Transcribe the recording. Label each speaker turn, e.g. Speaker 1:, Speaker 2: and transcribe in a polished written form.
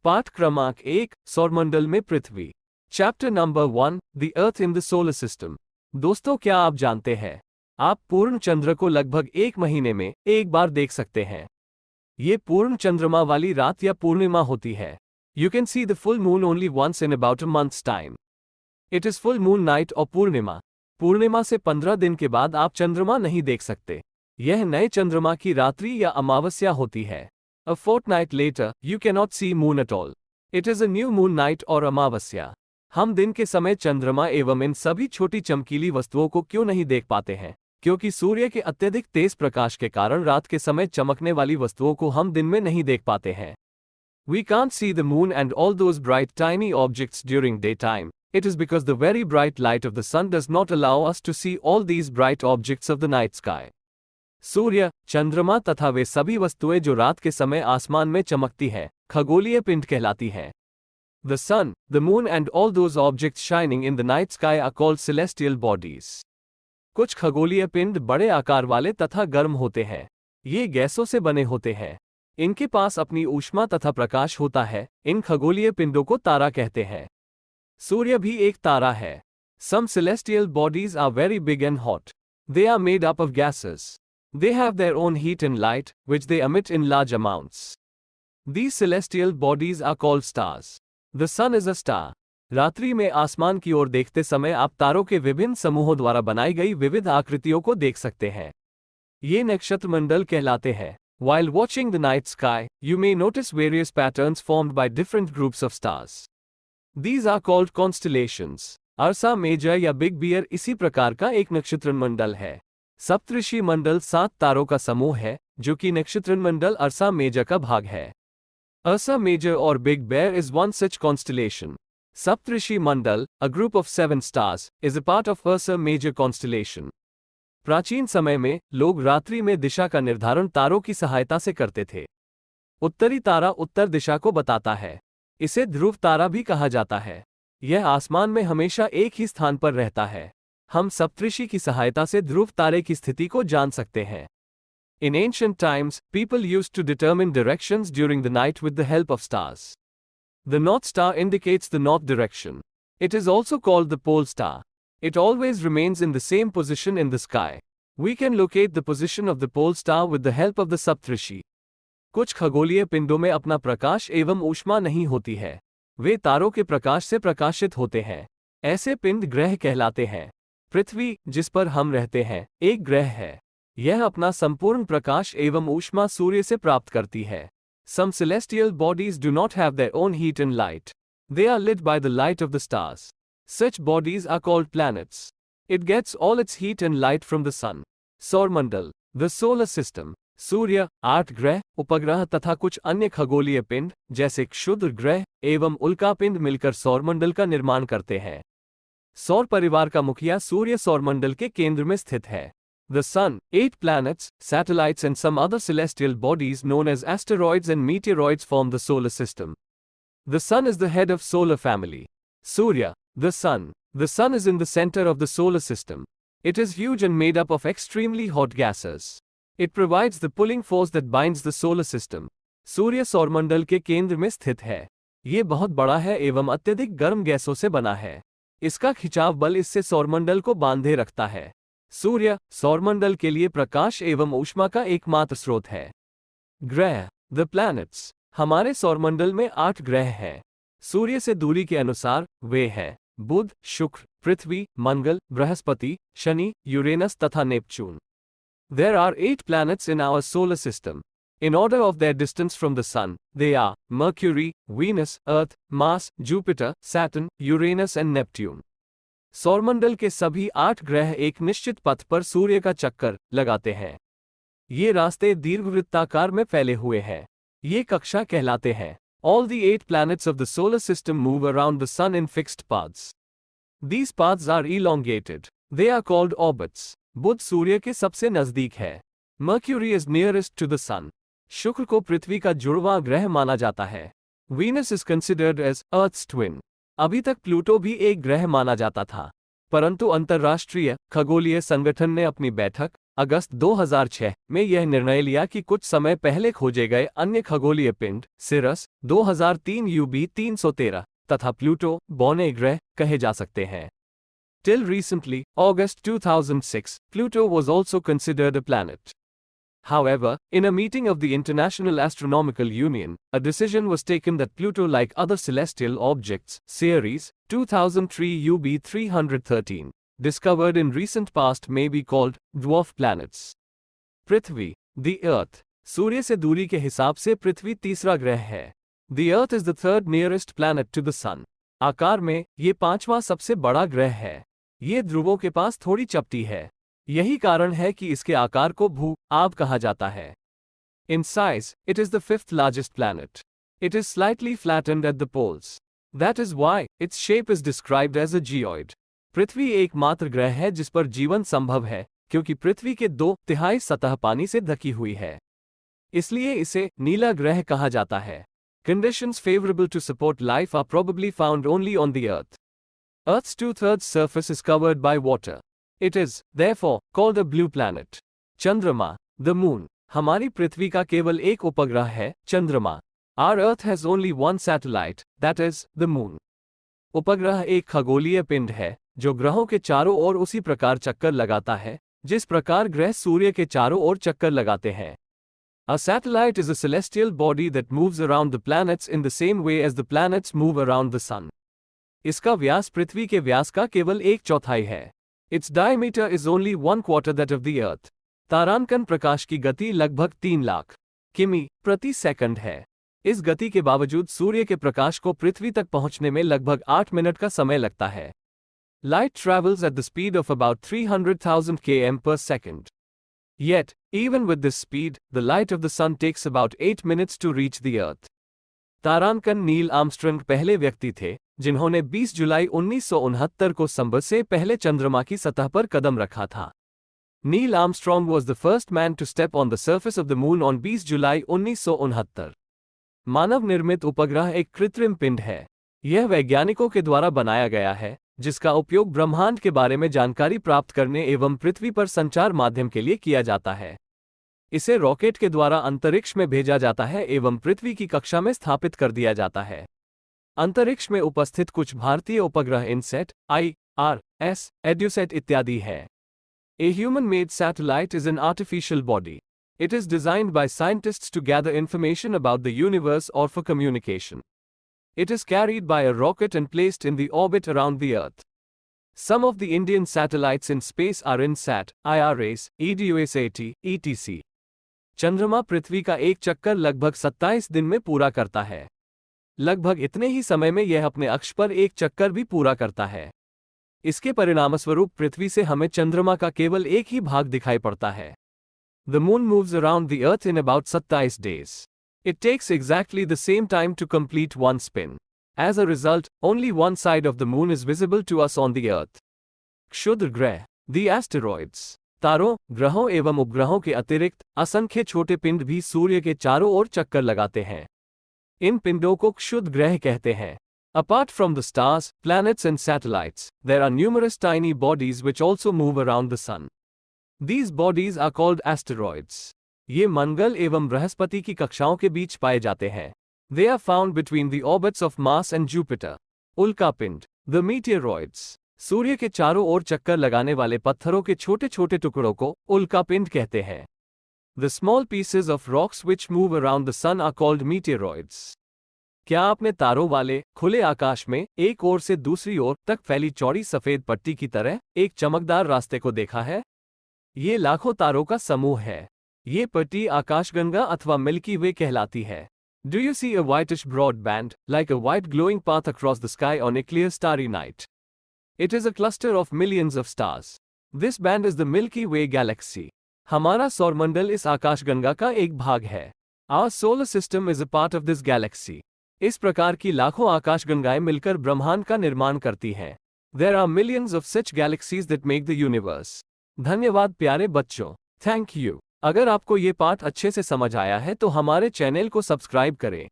Speaker 1: पाठ क्रमांक 1, सौरमंडल में पृथ्वी। Chapter number 1, the earth in the solar system. दोस्तों, क्या आप जानते हैं, आप पूर्ण चंद्र को लगभग 1 महीने में एक बार देख सकते हैं। ये पूर्ण चंद्रमा वाली रात या पूर्णिमा होती है। You can see the full moon only once in about a month's time. It is full moon night और पूर्णिमा। पूर्णिमा से 15 दिन के बाद आप चंद्रमा नहीं देख सकते। यह नए चंद्रमा की रात्रि या अमावस्या होती है। A fortnight later, you cannot see moon at all. It is a new moon night और अमावस्या। हम दिन के समय चंद्रमा एवं इन सभी छोटी चमकीली वस्तुओं को क्यों नहीं देख पाते हैं? क्योंकि सूर्य के अत्यधिक तेज प्रकाश के कारण रात के समय चमकने वाली वस्तुओं को हम दिन में नहीं देख पाते हैं। We can't see the moon and all those bright tiny objects during daytime. It is because the very bright light of the sun does not allow us to see all these bright objects of the night sky. सूर्य, चंद्रमा तथा वे सभी वस्तुएं जो रात के समय आसमान में चमकती हैं, खगोलीय पिंड कहलाती हैं। The sun, the moon and all those objects shining in the night sky are called celestial bodies. कुछ खगोलीय पिंड बड़े आकार वाले तथा गर्म होते हैं। ये गैसों से बने होते हैं। इनके पास अपनी ऊष्मा तथा प्रकाश होता है। इन खगोलीय पिंडों को तारा कहते हैं। सूर्य भी एक तारा है। Some celestial bodies are very big and hot. They are made up of gases. They have their own heat and light, which they emit in large amounts. These celestial bodies are called stars. The sun is a star. रात्रि में आसमान की ओर देखते समय आप तारों के विभिन्न समूहों द्वारा बनाई गई विविध आकृतियों को देख सकते हैं। ये नक्षत्रमंडल कहलाते हैं। While watching the night sky, you may notice various patterns formed by different groups of stars. These are called constellations. Ursa Major या बिग बियर इसी प्रकार का एक नक्षत्रमंडल है। सप्तऋषि मंडल 7 तारों का समूह है, जो कि नक्षत्रमंडल अर्सा मेजर का भाग है। अर्सा मेजर और big bear is one such constellation. Saptarishi मंडल, a group of 7 stars, is a part of Ursa Major constellation. प्राचीन समय में लोग रात्रि में दिशा का निर्धारण तारों की सहायता से करते थे। उत्तरी तारा उत्तर दिशा को बताता है। इसे ध्रुव तारा भी कहा जाता है। यह आसमान में हमेशा एक ही स्थान पर रहता है। हम सप्तऋषि की सहायता से ध्रुव तारे की स्थिति को जान सकते हैं। In ancient times, people used to determine directions during the night with the help of stars. The North Star indicates the north direction. It is also called the pole star. It always remains in the same position in the sky. We can locate the position of the pole star with the help of the Saptrishi. कुछ खगोलीय पिंडों में अपना प्रकाश एवं ऊष्मा नहीं होती है। वे तारों के प्रकाश से प्रकाशित होते हैं। ऐसे पिंड ग्रह कहलाते हैं। पृथ्वी, जिस पर हम रहते हैं, एक ग्रह है। यह अपना संपूर्ण प्रकाश एवं ऊष्मा सूर्य से प्राप्त करती है। Some celestial bodies do not have their own heat and light. They are lit by the light of the stars. Such bodies are called planets. It gets all its heat and light from the sun. सौरमंडल, the solar system. सूर्य, 8 ग्रह, उपग्रह तथा कुछ अन्य खगोलीय पिंड जैसे क्षुद्र ग्रह एवं उल्कापिंड मिलकर सौरमंडल का निर्माण करते हैं। सौर परिवार का मुखिया सूर्य सौरमंडल के केंद्र में स्थित है। The sun, 8 planets, satellites and some other celestial bodies known as asteroids and meteoroids form the solar system. The sun is the head of solar family. Surya, the sun. The sun is in the center of the solar system. It is huge and made up of extremely hot gases. It provides the pulling force that binds the solar system. सूर्य सौरमंडल के केंद्र में स्थित है। ये बहुत बड़ा है एवं अत्यधिक गर्म गैसों से बना है। इसका खिंचाव बल इससे सौरमंडल को बांधे रखता है। सूर्य, सौरमंडल के लिए प्रकाश एवं ऊष्मा का एकमात्र स्रोत है। ग्रह, द प्लैनेट्स। हमारे सौरमंडल में 8 ग्रह हैं। सूर्य से दूरी के अनुसार वे हैं बुध, शुक्र, पृथ्वी, मंगल, बृहस्पति, शनि, यूरेनस तथा Neptune. There are 8 planets in our solar system. In order of their distance from the sun, they are Mercury, Venus, Earth, Mars, Jupiter, Saturn, Uranus and Neptune. सौरमंडल के सभी 8 ग्रह एक निश्चित पथ पर सूर्य का चक्कर लगाते हैं। ये रास्ते दीर्घवृत्ताकार में फैले हुए हैं। ये कक्षा कहलाते हैं। All the 8 planets of the solar system move around the sun in fixed paths. These paths are elongated. They are called orbits. बुध सूर्य के सबसे नजदीक है। Mercury is nearest to the sun. शुक्र को पृथ्वी का जुड़वां ग्रह माना जाता है। Venus is considered as Earth's twin. अभी तक प्लूटो भी एक ग्रह माना जाता था, परंतु अंतर्राष्ट्रीय खगोलीय संगठन ने अपनी बैठक अगस्त 2006 में यह निर्णय लिया कि कुछ समय पहले खोजे गए अन्य खगोलीय पिंड सिरस 2003 UB 313 तथा प्लूटो बौने ग्रह कहे जा सकते हैं। Till recently, August 2006, Pluto was also considered a planet. However, in a meeting of the International Astronomical Union, a decision was taken that Pluto, like other celestial objects, Ceres 2003 UB 313, discovered in recent past may be called dwarf planets. Prithvi, the Earth, सूर्य से दूरी के हिसाब से पृथ्वी तीसरा ग्रह है। The Earth is the third nearest planet to the Sun. आकार में ये पांचवा सबसे बड़ा ग्रह है। ये ध्रुवों के पास थोड़ी चपटी है। यही कारण है कि इसके आकार को भू-आब कहा जाता है। In size, it is the fifth largest planet. It is slightly flattened at the poles. That is why its shape is described as a geoid. पृथ्वी एकमात्र ग्रह है जिस पर जीवन संभव है, क्योंकि पृथ्वी के 2/3 सतह पानी से ढकी हुई है। इसलिए इसे नीला ग्रह कहा जाता है। Conditions favorable to support life are probably found only on the Earth. Earth's 2/3 surface is covered by water. It is, therefore, called a blue planet. चंद्रमा, the moon. हमारी पृथ्वी का केवल एक उपग्रह है, चंद्रमा। Our Earth has only one satellite, that is, the moon. उपग्रह एक खगोलीय पिंड है, जो ग्रहों के चारों ओर उसी प्रकार चक्कर लगाता है, जिस प्रकार ग्रह सूर्य के चारों ओर चक्कर लगाते हैं। A satellite is a celestial body that moves around the planets in the same way as the planets move around the sun. इसका व्यास पृथ्वी के व्यास का केवल 1/4 है। Its diameter is only 1/4 that of the Earth. तारांकन प्रकाश की गति लगभग 3 लाख किमी प्रति सेकंड है। इस गति के बावजूद सूर्य के प्रकाश को पृथ्वी तक पहुंचने में लगभग 8 मिनट का समय लगता है। Light travels at the speed of about 300,000 km per second. Yet, even with this speed, the light of the sun takes about 8 minutes to reach the Earth. तारांकन नील आर्मस्ट्रॉन्ग पहले व्यक्ति थे जिन्होंने 20 जुलाई 1969 को संभव से पहले चंद्रमा की सतह पर कदम रखा था। Neil Armstrong was the first man to step on the surface of the moon on 20 जुलाई 1969। मानव निर्मित उपग्रह एक कृत्रिम पिंड है। यह वैज्ञानिकों के द्वारा बनाया गया है, जिसका उपयोग ब्रह्मांड के बारे में जानकारी प्राप्त करने एवं पृथ्वी पर संचार माध्यम के लिए किया जाता है। इसे रॉकेट के द्वारा अंतरिक्ष में भेजा जाता है एवं पृथ्वी की कक्षा में स्थापित कर दिया जाता है। अंतरिक्ष में उपस्थित कुछ भारतीय उपग्रह इनसेट, IRS, एड्यूसेट इत्यादि है। A human-made satellite is an artificial body. It is designed by scientists to gather information about the universe or for communication. It is carried by a rocket and placed in the orbit around the Earth. Some of the Indian satellites in space are INSAT, IRS, EDUSAT, etc. चंद्रमा पृथ्वी का एक चक्कर लगभग 27 दिन में पूरा करता है। लगभग इतने ही समय में यह अपने अक्ष पर एक चक्कर भी पूरा करता है। इसके परिणामस्वरूप पृथ्वी से हमें चंद्रमा का केवल एक ही भाग दिखाई पड़ता है। The moon moves around the Earth in about 27 days. It takes exactly the same time to complete one spin. As a result, only one side of the moon is visible to us on the Earth. क्षुद्र ग्रह, the asteroids. तारों, ग्रहों एवं उपग्रहों के अतिरिक्त असंख्य छोटे पिंड भी सूर्य के चारों ओर चक्कर लगाते हैं। इन पिंडों को क्षुद्र ग्रह कहते हैं। Apart from the stars, planets and satellites, there are numerous tiny bodies which also move around the sun. These bodies are called asteroids. ये मंगल एवं बृहस्पति की कक्षाओं के बीच पाए जाते हैं। They are found between the orbits of Mars and Jupiter. उल्कापिंड, the meteoroids. सूर्य के चारों ओर चक्कर लगाने वाले पत्थरों के छोटे छोटे टुकड़ों को उल्कापिंड कहते हैं। The small pieces of rocks which move around the sun are called meteoroids. क्या आपने तारों वाले खुले आकाश में एक ओर से दूसरी ओर तक फैली चौड़ी सफेद पट्टी की तरह एक चमकदार रास्ते को देखा है? ये लाखों तारों का समूह है। ये पट्टी आकाशगंगा अथवा मिल्की वे कहलाती है। Do you see a whitish broad band, like a white glowing path across the sky on a clear starry night? It is a cluster of millions of stars. This band is the Milky Way galaxy. हमारा सौरमंडल इस आकाशगंगा का एक भाग है। Our solar system is a part of this galaxy. इस प्रकार की लाखों आकाशगंगाएं मिलकर ब्रह्मांड का निर्माण करती हैं। There are millions of such galaxies that make the universe. धन्यवाद प्यारे बच्चों। Thank you. अगर आपको ये पाठ अच्छे से समझ आया है तो हमारे चैनल को सब्सक्राइब करें।